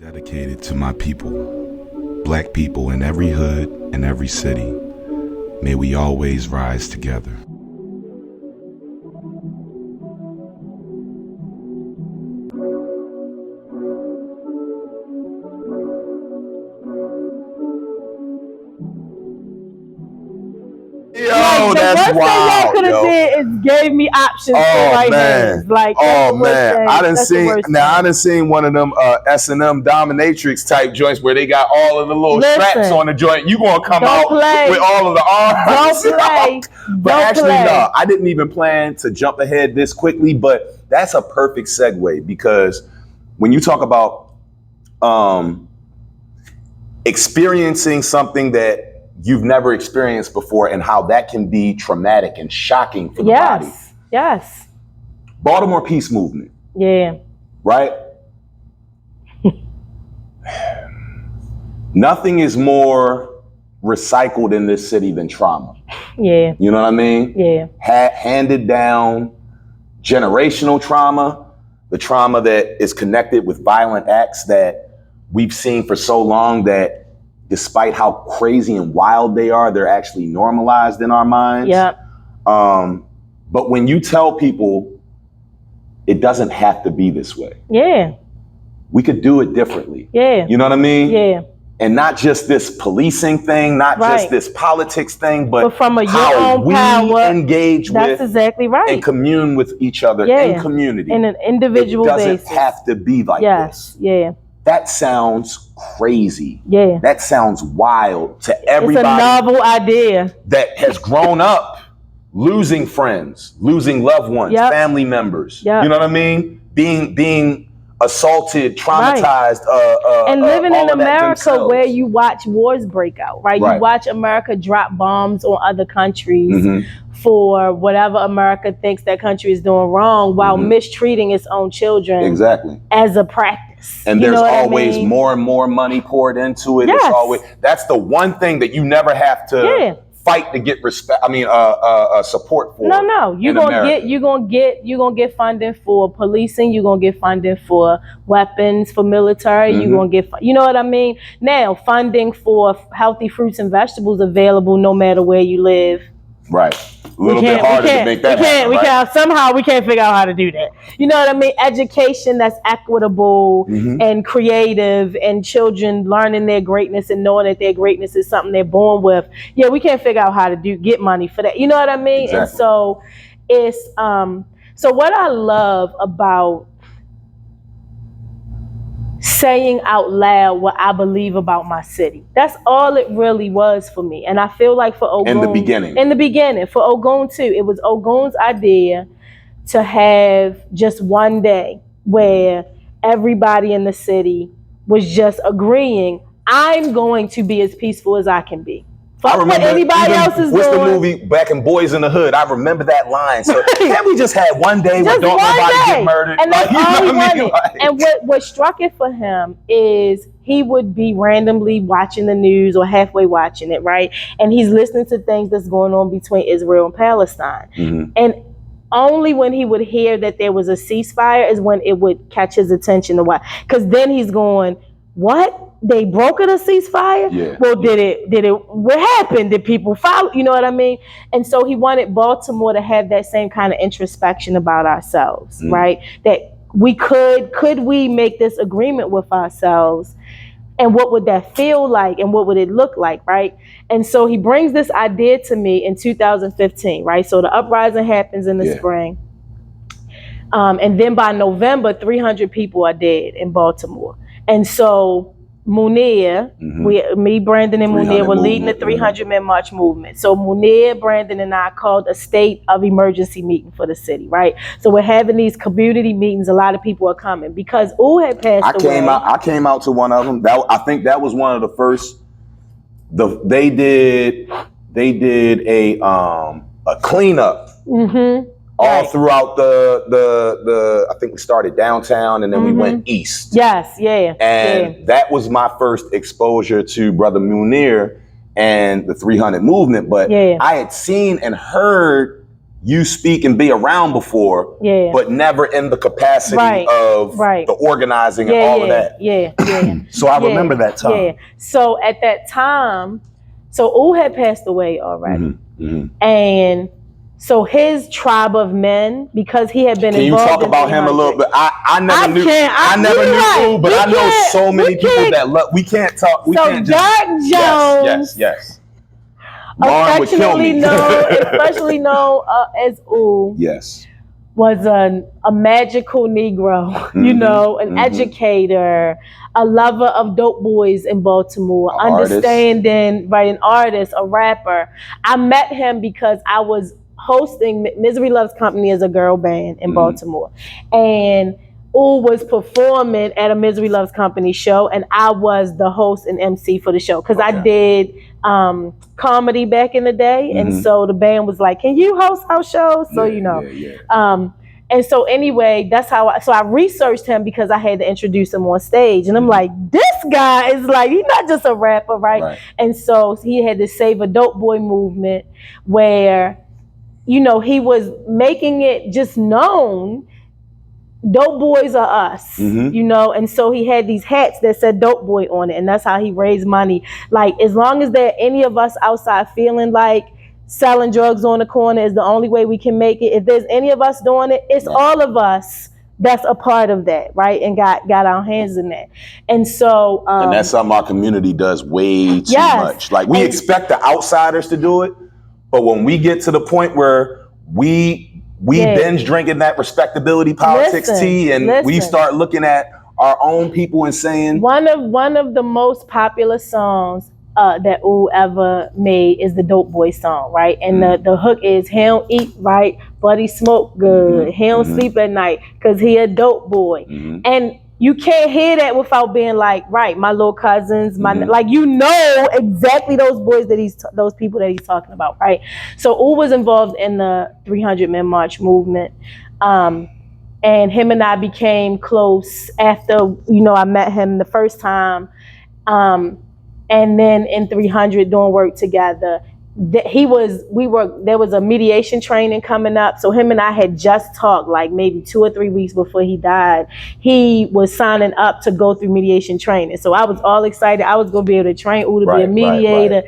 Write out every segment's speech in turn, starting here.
Dedicated to my people, black people in every hood and every city. May we always rise together. Yo, that's wild. The worst thing y'all could have did is gave me options for right hands. Like, oh man, I done seen one of them S&M dominatrix type joints where they got all of the little straps on the joint. You gonna come out with all of the arms? Don't play. But actually, no, I didn't even plan to jump ahead this quickly. But that's a perfect segue, because when you talk about experiencing something that you've never experienced before and how that can be traumatic and shocking for the body. Yes. Baltimore Peace Movement. Yeah. Right? Nothing is more recycled in this city than trauma. Yeah. You know what I mean? Yeah. Handed down generational trauma, the trauma that is connected with violent acts that we've seen for so long that despite how crazy and wild they are, they're actually normalized in our minds. Yeah. But when you tell people it doesn't have to be this way. Yeah. We could do it differently. Yeah. You know what I mean? Yeah. And not just this policing thing, not just this politics thing, but from how we power, engage with exactly right. and commune with each other in community. In an individual basis. It doesn't have to be like this. Yeah. That sounds crazy. Yeah. That sounds wild to everybody. It's a novel idea. That has grown up losing friends, losing loved ones, family members. You know what I mean? Being assaulted, traumatized. And living in America where you watch wars break out, right? You watch America drop bombs on other countries for whatever America thinks that country is doing wrong while mistreating its own children as a practice. And there's always more and more money poured into it. It's always, that's the one thing that you never have to fight to get respect. I mean, support for. No. You're gonna get funding for policing. You're gonna get funding for weapons, for military. You're gonna get, you know what I mean? Now, funding for healthy fruits and vegetables available no matter where you live. Right. A little bit harder to make that happen. Somehow we can't figure out how to do that. You know what I mean? Education that's equitable and creative, and children learning their greatness and knowing that their greatness is something they're born with. Yeah, we can't figure out how to get money for that. You know what I mean? Exactly. And so it's so what I love about saying out loud what I believe about my city. That's all it really was for me. And I feel like for Ogun, in the beginning, for Ogun too, it was Ogun's idea to have just one day where everybody in the city was just agreeing, I'm going to be as peaceful as I can be. I remember anybody else is what's the movie back in Boys in the Hood? I remember that line. So can't we just have one day where don't nobody get murdered? And that's all he wanted. And what struck it for him is he would be randomly watching the news or halfway watching it, right? And he's listening to things that's going on between Israel and Palestine. And only when he would hear that there was a ceasefire is when it would catch his attention. Because then he's going, what? They brokered a ceasefire? Yeah. Well, did it, what happened? Did people follow? You know what I mean? And so he wanted Baltimore to have that same kind of introspection about ourselves, right? That we could we make this agreement with ourselves? And what would that feel like? And what would it look like, right? And so he brings this idea to me in 2015, right? So the uprising happens in the spring. And then by November, 300 people are dead in Baltimore. And so Munir, me, Brandon, and Munir were leading the 300-man march movement. So Munir, Brandon, and I called a state of emergency meeting for the city, right? So we're having these community meetings. A lot of people are coming because U had passed away. I came out to one of them. I think that was one of the first. They did a cleanup. All throughout the I think we started downtown and then we went east. And that was my first exposure to Brother Munir and the 300 movement. But I had seen and heard you speak and be around before, but never in the capacity of the organizing and all of that. So I remember that time. So at that time, so U had passed away already. And so his tribe of men, because he had been involved. Can you talk about him a little bit? I never knew U, but I know so many people that love. We can't talk. We can't just. Dark Jones. Yes. Affectionately known, especially known as U. Yes. Was a magical Negro, you know, an educator, a lover of dope boys in Baltimore, understanding, an artist, a rapper. I met him because I was hosting Misery Loves Company as a girl band in Baltimore. And U was performing at a Misery Loves Company show, and I was the host and MC for the show because I did comedy back in the day, and so the band was like, "Can you host our show?" So and so anyway, that's how I researched him because I had to introduce him on stage, and I'm like, this guy is like, he's not just a rapper, right? And so he had the Save a Dope Boy movement where, you know, he was making it just known. Dope boys are us, you know, and so he had these hats that said dope boy on it, and that's how he raised money. Like, as long as there are any of us outside feeling like selling drugs on the corner is the only way we can make it, if there's any of us doing it, it's all of us that's a part of that, right? And got our hands in that. And so and that's something our community does way too much. Like, we expect the outsiders to do it, but when we get to the point where we binge drinking that respectability politics tea, and we start looking at our own people and saying, one of the most popular songs that U ever made is the Dope Boy song, right? And the hook is, he don't eat right, but he smoke good. He don't sleep at night because he a dope boy. And you can't hear that without being like, right, my little cousins, like, you know exactly those boys those people that he's talking about, right? So U was involved in the 300 Men March movement. And him and I became close after, you know, I met him the first time. And then in 300 doing work together. There was a mediation training coming up. So him and I had just talked like maybe 2 or 3 weeks before he died. He was signing up to go through mediation training. So I was all excited. I was going to be able to train U to be a mediator.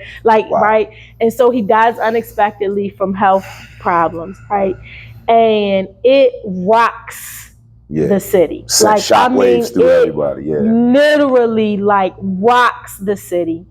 And so he dies unexpectedly from health problems, right? And it rocks the city. Like, shockwaves through everybody. Literally like rocks the city.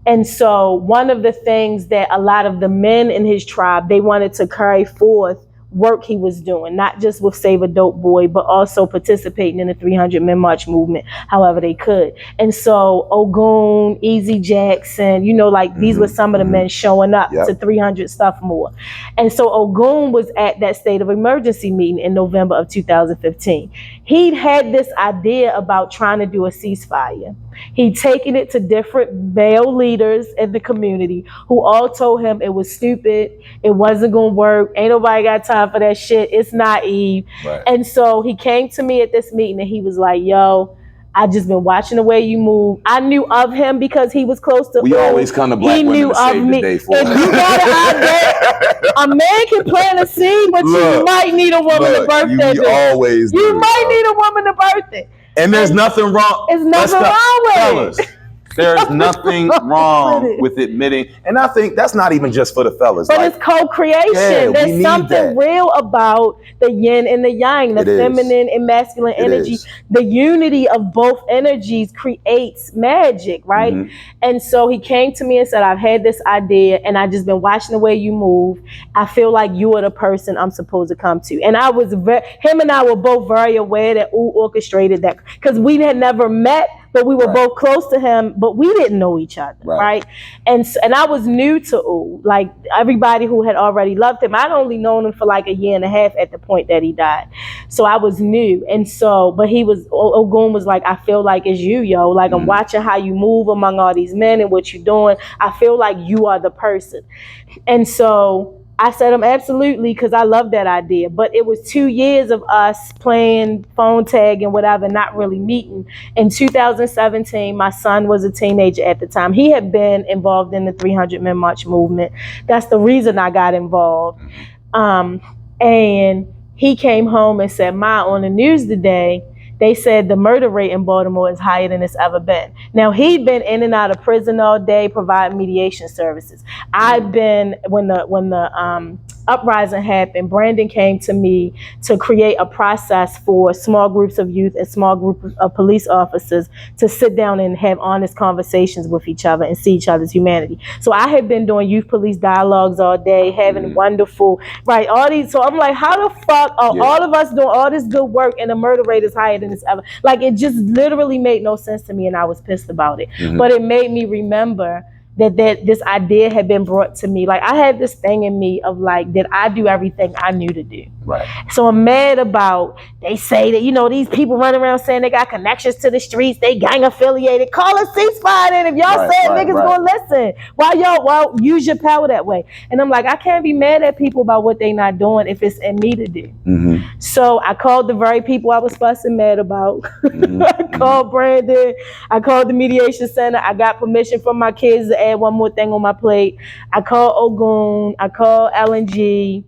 And so one of the things that a lot of the men in his tribe, they wanted to carry forth work he was doing, not just with Save a Dope Boy, but also participating in the 300 Men March movement, however they could. And so Ogun, Easy Jackson, you know, like these were some of the men showing up to 300 stuff more. And so Ogun was at that state of emergency meeting in November of 2015. He'd had this idea about trying to do a ceasefire. He'd taken it to different male leaders in the community who all told him it was stupid, it wasn't gonna work, ain't nobody got time for that shit, it's naive. And so he came to me at this meeting and he was like, yo, I just been watching the way you move. I knew of him because he was close to We always come to black women to save the day for us. If you got an idea, a man can plant a seed, but you might need a woman to birth that. You might need a woman to birth it. And there's nothing wrong. There's nothing wrong with it. There's nothing wrong with admitting, and I think that's not even just for the fellas. But it's co-creation. There's something real about the yin and the yang, the feminine and masculine energy. The unity of both energies creates magic, right? And so he came to me and said, I've had this idea and I've just been watching the way you move. I feel like you are the person I'm supposed to come to. And I was him and I were both very aware that U orchestrated that, because we had never met, but we were both close to him, but we didn't know each other, right? And I was new to U. Like, everybody who had already loved him, I'd only known him for like a year and a half at the point that he died. So I was new. And so, but Ogun was like, I feel like it's you, yo. Like, I'm watching how you move among all these men and what you're doing. I feel like you are the person. And so I said absolutely, because I love that idea. But it was 2 years of us playing phone tag and whatever, not really meeting. In 2017, my son was a teenager at the time. He had been involved in the 300 Men March movement. That's the reason I got involved. And he came home and said, "Ma, on the news today, they said the murder rate in Baltimore is higher than it's ever been." Now, he'd been in and out of prison all day, providing mediation services. I've been, when the uprising happened, Brandon came to me to create a process for small groups of youth and small groups of police officers to sit down and have honest conversations with each other and see each other's humanity. So I had been doing youth police dialogues all day, having wonderful, right, all these. So I'm like, how the fuck are all of us doing all this good work and the murder rate is higher than it's ever? Like, it just literally made no sense to me, and I was pissed about it. But it made me remember that this idea had been brought to me. Like, I had this thing in me of like, did I do everything I knew to do? Right. So I'm mad about, they say that, you know, these people running around saying they got connections to the streets, they gang affiliated. Call a ceasefire, and if y'all say niggas gonna listen, why use your power that way? And I'm like, I can't be mad at people about what they not doing if it's in me to do. So I called the very people I was fussing mad about. I called Brandon, I called the mediation center, I got permission from my kids to add one more thing on my plate. I called Ogun, I called LNG.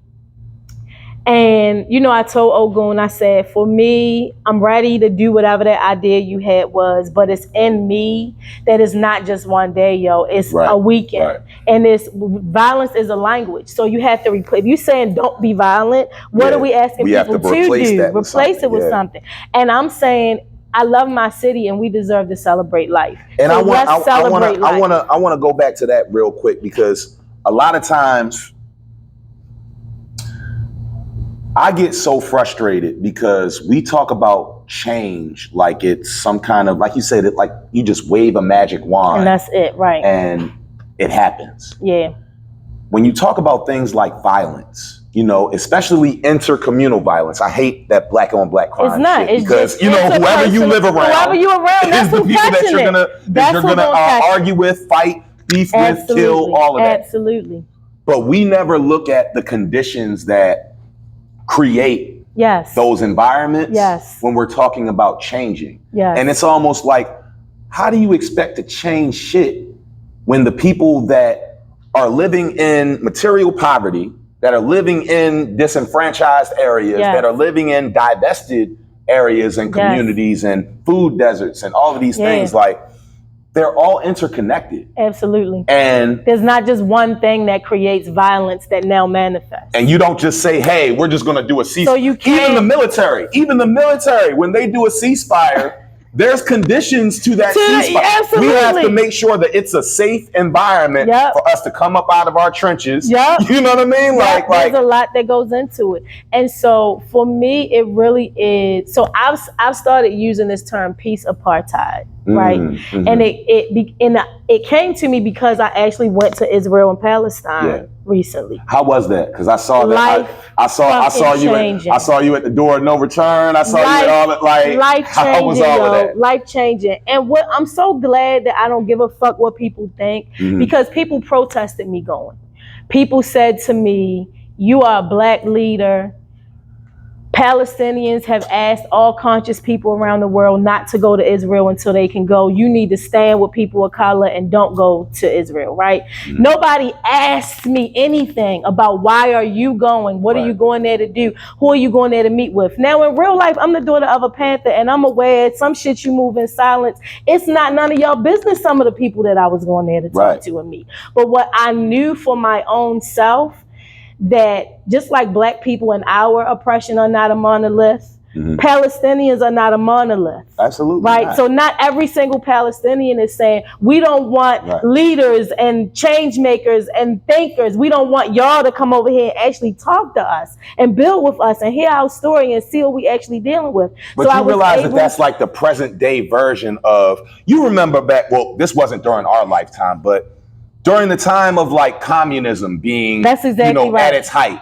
And, you know, I told Ogun, I said, for me, I'm ready to do whatever that idea you had was, but it's in me that it's not just one day, yo. It's a weekend. And it's, violence is a language. So you have to, if you're saying don't be violent, what are we asking people to do? Replace it with something. And I'm saying, I love my city and we deserve to celebrate life. And so I want to go back to that real quick, because a lot of times I get so frustrated because we talk about change like it's some kind of, like you said, it like you just wave a magic wand. And that's it, right. And it happens. Yeah. When you talk about things like violence, you know, especially intercommunal violence, I hate that black on black crime. It's not. Shit, because, you know, whoever you live around, that's the people that you're gonna argue with, fight, beef with, kill, all of that. Absolutely. But we never look at the conditions that create those environments when we're talking about changing. And it's almost like, how do you expect to change shit when the people that are living in material poverty, that are living in disenfranchised areas, that are living in divested areas and communities and food deserts and all of these things, like, they're all interconnected. Absolutely. And there's not just one thing that creates violence that now manifests. And you don't just say, hey, we're just going to do a ceasefire. So you can't. Even the military, when they do a ceasefire, there's conditions to that ceasefire. Absolutely. We have to make sure that it's a safe environment for us to come up out of our trenches. You know what I mean? There's a lot that goes into it. And so for me, it really is. So I've started using this term peace apartheid, right? And it came to me because I actually went to Israel and Palestine recently. How was that? Because I saw that. I saw you at the door of no return. I saw you at all that. How was all of that? Life changing. And what I'm so glad that I don't give a fuck what people think, because people protested me going. People said to me, you are a black leader. Palestinians have asked all conscious people around the world not to go to Israel until they can go. You need to stand with people of color and don't go to Israel, right? Nobody asked me anything about why are you going? What are you going there to do? Who are you going there to meet with? Now, in real life, I'm the daughter of a Panther, and I'm aware some shit you move in silence. It's not none of y'all business, some of the people that I was going there to talk to and meet. But what I knew for my own self, that just like black people in our oppression are not a monolith, Palestinians are not a monolith. Absolutely. Right? Not. So not every single Palestinian is saying, we don't want leaders and change makers and thinkers. We don't want y'all to come over here and actually talk to us and build with us and hear our story and see what we actually dealing with. But so you realize that that's like the present day version of, you remember back, well, this wasn't during our lifetime, but during the time of like communism being, at its height,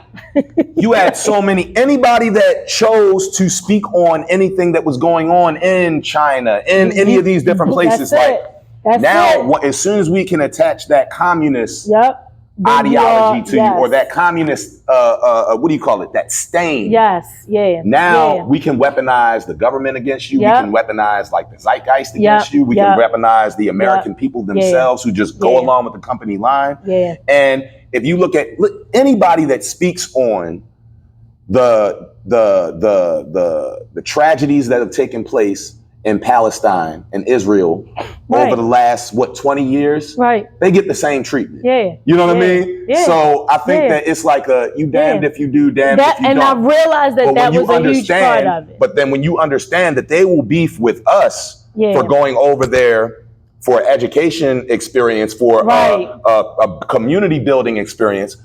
you had so many, anybody that chose to speak on anything that was going on in China, in any of these different places, as soon as we can attach that communist ideology to you, or that communist, what do you call it? That stain. Yes, yeah. Now we can weaponize the government against you. Yep. We can weaponize like the zeitgeist against you. We can weaponize the American people themselves who just go along with the company line. Yeah. And if you look at anybody that speaks on the tragedies that have taken place in Palestine and Israel over the last 20 years, they get the same treatment. Yeah. You know what I mean? Yeah. So I think that it's like you damned if you do, damned if you don't. And I realized that was a huge part of it. But then when you understand that they will beef with us for going over there for education experience, for a community building experience,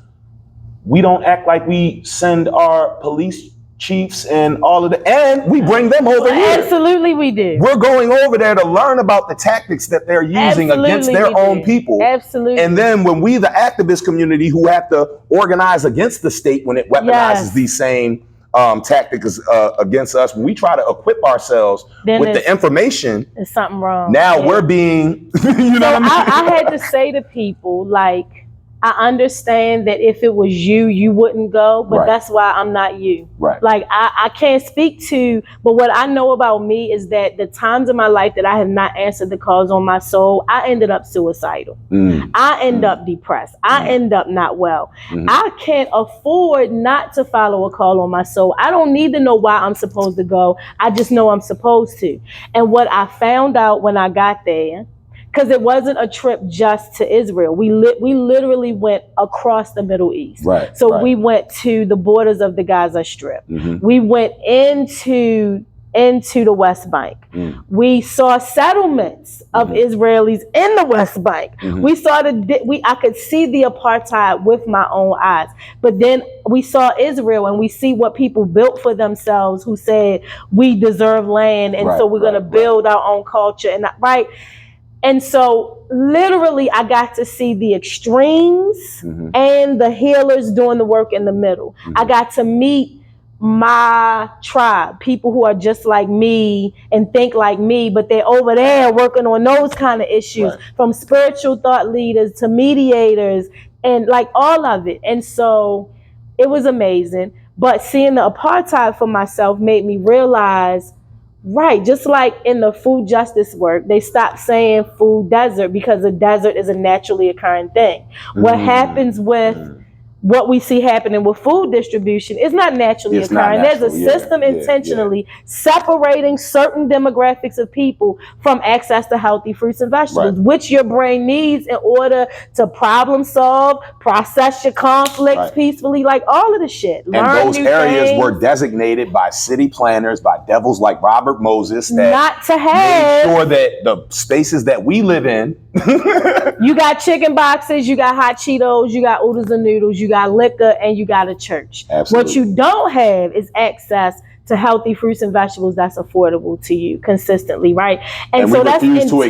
we don't act like we send our police chiefs and all of and we bring them over here. Absolutely we do. We're going over there to learn about the tactics that they're using against their own people. Absolutely. And then when we, the activist community who have to organize against the state when it weaponizes these same tactics against us, when we try to equip ourselves with the information, there's something wrong. Now we're being, you know what I mean? I had to say to people, like, I understand that if it was you, you wouldn't go, but that's why I'm not you. Right. Like, I can't speak to, but what I know about me is that the times in my life that I have not answered the calls on my soul, I ended up suicidal. I end up depressed. I end up not well. I can't afford not to follow a call on my soul. I don't need to know why I'm supposed to go. I just know I'm supposed to. And what I found out when I got there, because it wasn't a trip just to Israel. We literally went across the Middle East. So we went to the borders of the Gaza Strip. We went into the West Bank. We saw settlements of Israelis in the West Bank. We saw I could see the apartheid with my own eyes. But then we saw Israel and we see what people built for themselves who said, we deserve land. And so we're going to build our own culture. And so literally I got to see the extremes and the healers doing the work in the middle. I got to meet my tribe, people who are just like me and think like me, but they're over there working on those kind of issues, from spiritual thought leaders to mediators and like all of it. And so it was amazing. But seeing the apartheid for myself made me realize, just like in the food justice work, they stopped saying food desert because a desert is a naturally occurring thing. What happens with what we see happening with food distribution is not naturally occurring. There's a system intentionally separating certain demographics of people from access to healthy fruits and vegetables, which your brain needs in order to problem solve, process your conflicts peacefully, like all of the shit. And those areas were designated by city planners, by devils like Robert Moses, that not to have, made sure that the spaces that we live in, you got chicken boxes, you got hot Cheetos, you got oodles and noodles, you got liquor, and you got a church. What you don't have is access to healthy fruits and vegetables that's affordable to you consistently, right? And so that's intentional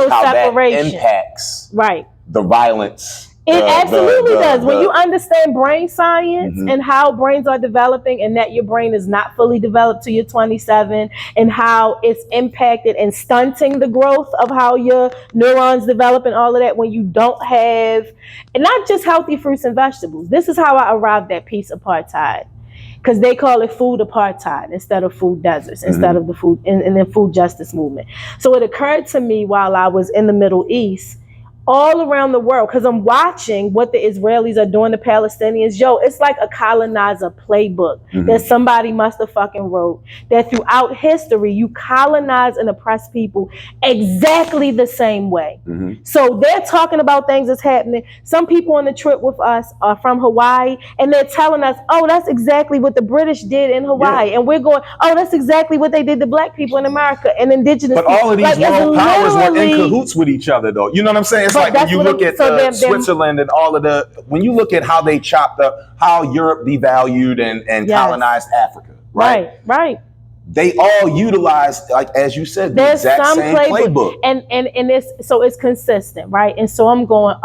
separation. That impacts the violence. It absolutely does. When you understand brain science and how brains are developing, and that your brain is not fully developed till you're 27, and how it's impacted and stunting the growth of how your neurons develop and all of that, when you don't have, and not just healthy fruits and vegetables. This is how I arrived at peace apartheid, because they call it food apartheid instead of food deserts, instead of the food and the food justice movement. So it occurred to me while I was in the Middle East, all around the world, because I'm watching what the Israelis are doing to Palestinians. It's like a colonizer playbook that somebody must have fucking wrote, that throughout history you colonize and oppress people exactly the same way. So they're talking about things that's happening. Some people on the trip with us are from Hawaii, and they're telling us, oh, that's exactly what the British did in Hawaii. And we're going, oh, that's exactly what they did to black people in America and indigenous people. But all of these world powers were in cahoots with each other, though. You know what I'm saying? It's like when you look at Switzerland and all of when you look at how they chopped up, how Europe devalued and colonized Africa, right? They all utilized, like as you said, the exact same playbook. And it's consistent, right? And so I'm going,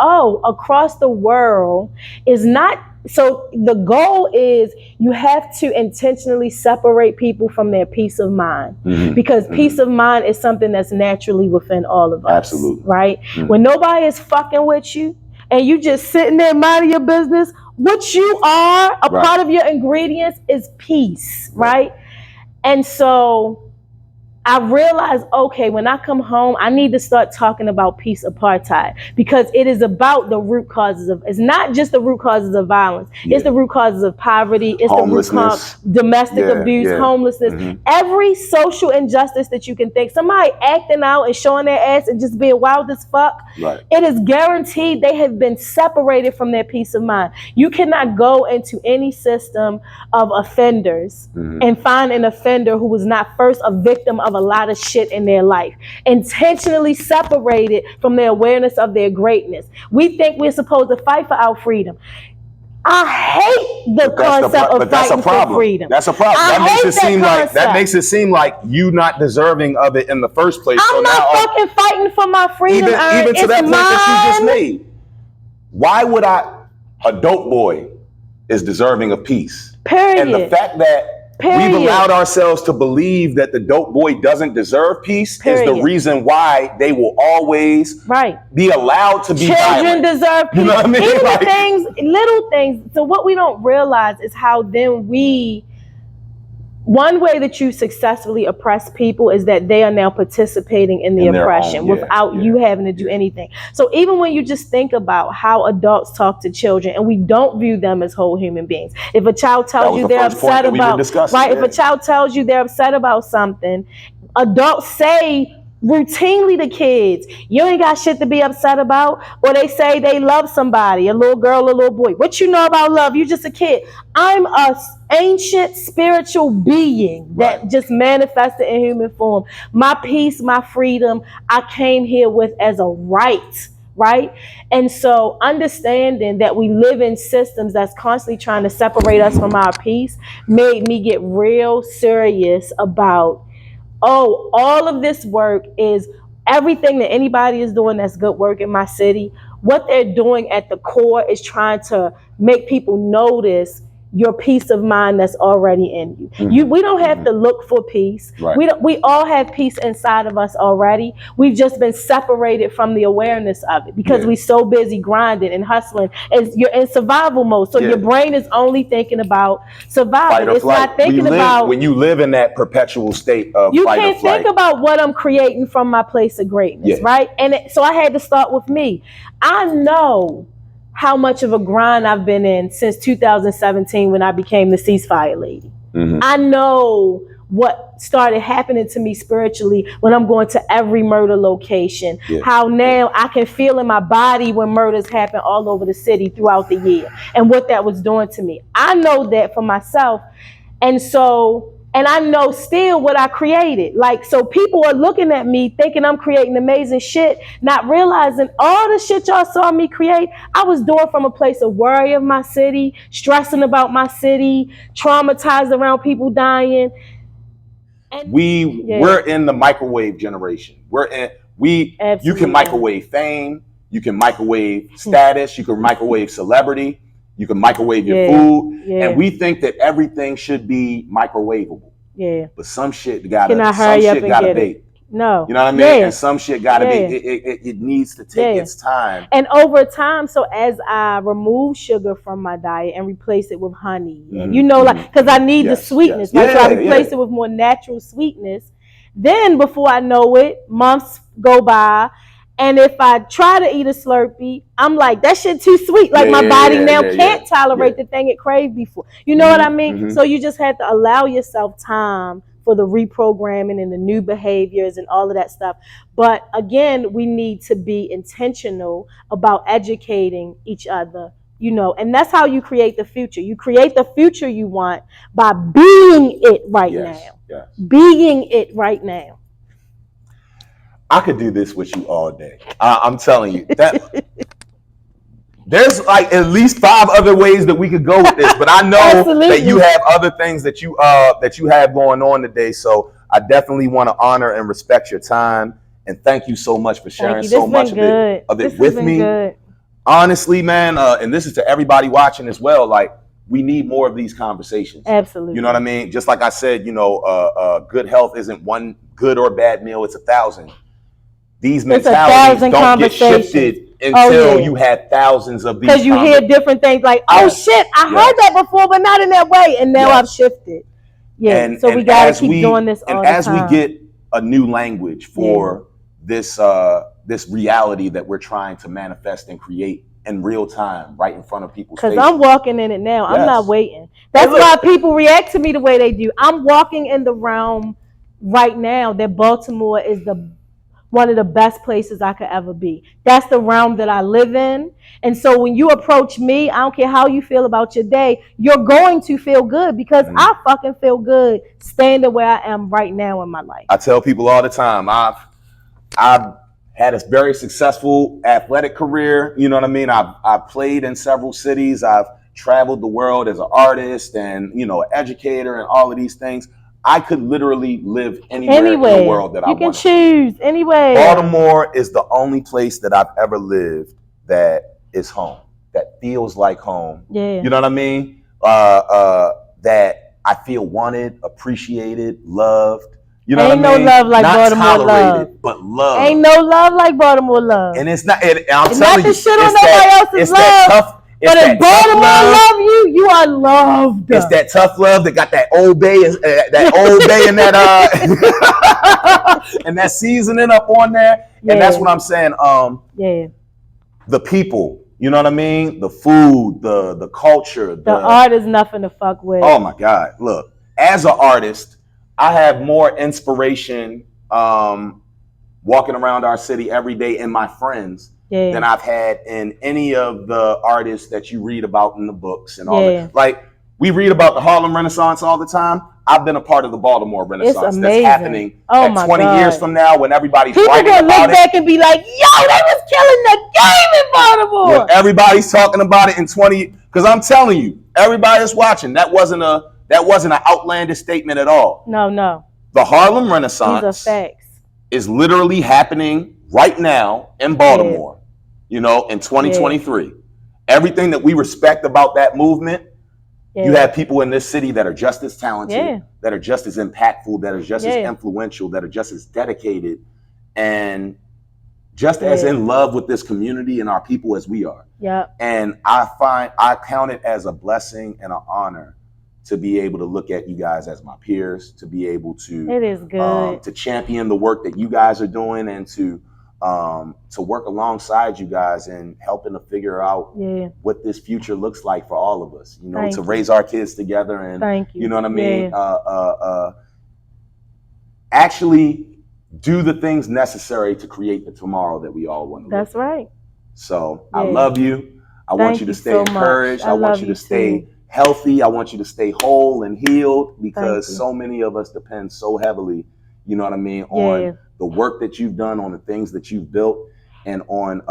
across the world is not. So the goal is you have to intentionally separate people from their peace of mind, because peace of mind is something that's naturally within all of us. Absolutely. Right? When nobody is fucking with you and you just sitting there minding your business, what you are, a part of your ingredients is peace, right? And so I realized, okay, when I come home, I need to start talking about peace apartheid, because it is about the root causes of, it's not just the root causes of violence. It's the root causes of poverty. It's the root cause, domestic abuse, homelessness, every social injustice that you can think. Somebody acting out and showing their ass and just being wild as fuck. It is guaranteed they have been separated from their peace of mind. You cannot go into any system of offenders and find an offender who was not first a victim of a lot of shit in their life, intentionally separated from the awareness of their greatness. We think we're supposed to fight for our freedom. I hate the concept of fighting for freedom. That's a problem. That makes it seem like you not deserving of it in the first place. I'm not fucking fighting for my freedom. Even to that point that you just made. Why would a dope boy is deserving of peace? Period. And the fact that we've allowed ourselves to believe that the dope boy doesn't deserve peace is the reason why they will always be allowed to be Children violent. Deserve peace. You know what I mean? Even the things, little things. So what we don't realize is how then one way that you successfully oppress people is that they are now participating in the oppression without you having to do anything. So even when you just think about how adults talk to children, and we don't view them as whole human beings. If a child tells you they're upset about, if a child tells you they're upset about something, adults say routinely to kids, you ain't got shit to be upset about. Or they say they love somebody, a little girl, a little boy. What you know about love? You just a kid. I'm a ancient spiritual being that just manifested in human form. My peace, my freedom, I came here with as a right? And so understanding that we live in systems that's constantly trying to separate us from our peace made me get real serious about, all of this work is everything that anybody is doing that's good work in my city. What they're doing at the core is trying to make people notice your peace of mind that's already in you. We don't have to look for peace. We all have peace inside of us already. We've just been separated from the awareness of it because we're so busy grinding and hustling, and you're in survival mode. So your brain is only thinking about survival. It's not thinking about when you live in that perpetual state of you fight or can't flight. think about what I'm creating from my place of greatness, right? And so I had to start with me. I know how much of a grind I've been in since 2017 when I became the ceasefire lady. I know what started happening to me spiritually when I'm going to every murder location. How now I can feel in my body when murders happen all over the city throughout the year and what that was doing to me. I know that for myself. And I know still what I created. So people are looking at me thinking I'm creating amazing shit, not realizing all the shit y'all saw me create, I was doing from a place of worry of my city, stressing about my city, traumatized around people dying. And we're in the microwave generation. You can microwave fame, you can microwave status, you can microwave celebrity, you can microwave your food, and we think that everything should be microwavable. But some shit gotta bake. No. You know what I mean? And some shit gotta be, it needs to take its time. And over time, so as I remove sugar from my diet and replace it with honey, and because I need the sweetness, right? So I replace it with more natural sweetness. Then before I know it, months go by. And if I try to eat a Slurpee, I'm like, that shit too sweet. My body now can't tolerate the thing it craved before. You know what I mean? So you just have to allow yourself time for the reprogramming and the new behaviors and all of that stuff. But again, we need to be intentional about educating each other, and that's how you create the future. You create the future you want by being it right now. Being it right now. I could do this with you all day. I'm telling you that there's at least 5 other ways that we could go with this, but I know that you have other things that you have going on today. So I definitely want to honor and respect your time, and thank you so much for sharing so much of it with me. Good. Honestly, man, and this is to everybody watching as well. We need more of these conversations. Absolutely. You know what I mean? Just like I said, good health isn't one good or bad meal; it's 1,000. These mentalities don't get shifted until you had thousands of these. Because you hear different things like, oh shit, I heard that before, but not in that way. And now I've shifted. Yeah. So we got to keep doing this all the time. And as we get a new language for this reality that we're trying to manifest and create in real time, right in front of people's faces. Because I'm walking in it now. I'm not waiting. That's why people react to me the way they do. I'm walking in the realm right now that Baltimore is one of the best places I could ever be. That's the realm that I live in. And so when you approach me, I don't care how you feel about your day, you're going to feel good because I fucking feel good standing where I am right now in my life. I tell people all the time, I've had a very successful athletic career. You know what I mean? I've played in several cities. I've traveled the world as an artist and, an educator and all of these things. I could literally live anywhere in the world that I want. You can choose anywhere. Baltimore is the only place that I've ever lived that is home, that feels like home. Yeah. You know what I mean? That I feel wanted, appreciated, loved. You know what I mean? Ain't no love like not Baltimore love. But love. Ain't no love like Baltimore love. And it's not, and I'm it's telling not you, the shit on nobody else's love. But if Baltimore love you, you are loved. It's that tough love that got that Old Bay, and that and that seasoning up on there. Yeah. And that's what I'm saying. The people, you know what I mean? The food, the culture, the art is nothing to fuck with. Oh my God! Look, as an artist, I have more inspiration walking around our city every day and my friends than I've had in any of the artists that you read about in the books and all that. Like, we read about the Harlem Renaissance all the time. I've been a part of the Baltimore Renaissance that's happening 20 years from now when everybody's writing about it. People gonna look back and be like, yo, they was killing the game in Baltimore. When everybody's talking about it in 20, because I'm telling you, everybody that's watching, that wasn't an outlandish statement at all. No. The Harlem Renaissance These are facts. Is literally happening right now in Baltimore, in 2023. Everything that we respect about that movement, you have people in this city that are just as talented, that are just as impactful, that are just as influential, that are just as dedicated, and just as in love with this community and our people as we are. And I count it as a blessing and an honor to be able to look at you guys as my peers, to be able to it is good. To champion the work that you guys are doing, and to work alongside you guys and helping to figure out what this future looks like for all of us. To raise our kids together and you know what I mean. Actually do the things necessary to create the tomorrow that we all want to. That's right. So I love you. I want you to stay encouraged. I want you to stay healthy. I want you to stay whole and healed, because so many of us depend so heavily, you know what I mean, on the work that you've done, on the things that you've built, and on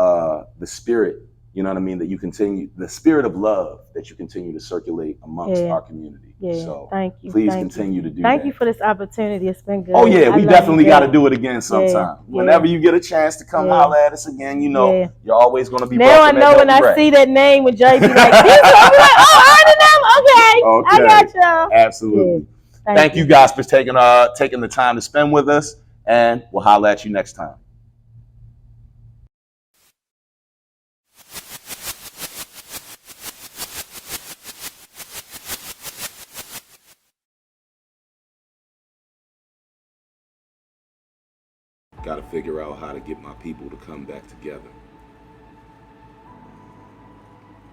the spirit, you know what I mean, that you continue, the spirit of love that you continue to circulate amongst our community. So thank you. Please continue to do that. Thank you for this opportunity. It's been good. Oh yeah, we definitely got to do it again sometime. Whenever you get a chance to come holler at us again, you're always going to be. Now I know when I see that name with Jay, be like, I'm like, oh, I heard of them. Okay, I got y'all. Absolutely. Thank you guys for taking the time to spend with us, and we'll holler at you next time. Got to figure out how to get my people to come back together.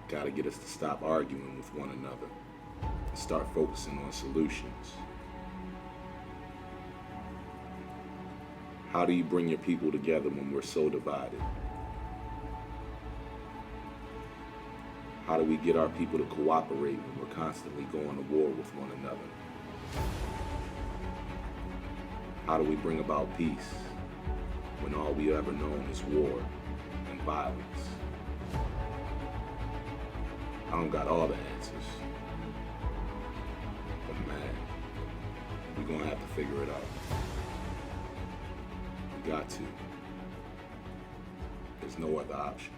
Got to get us to stop arguing with one another and start focusing on solutions. How do you bring your people together when we're so divided? How do we get our people to cooperate when we're constantly going to war with one another? How do we bring about peace when all we ever known is war and violence? I don't got all the answers, but man, we're gonna have to figure it out. We got to. There's no other option.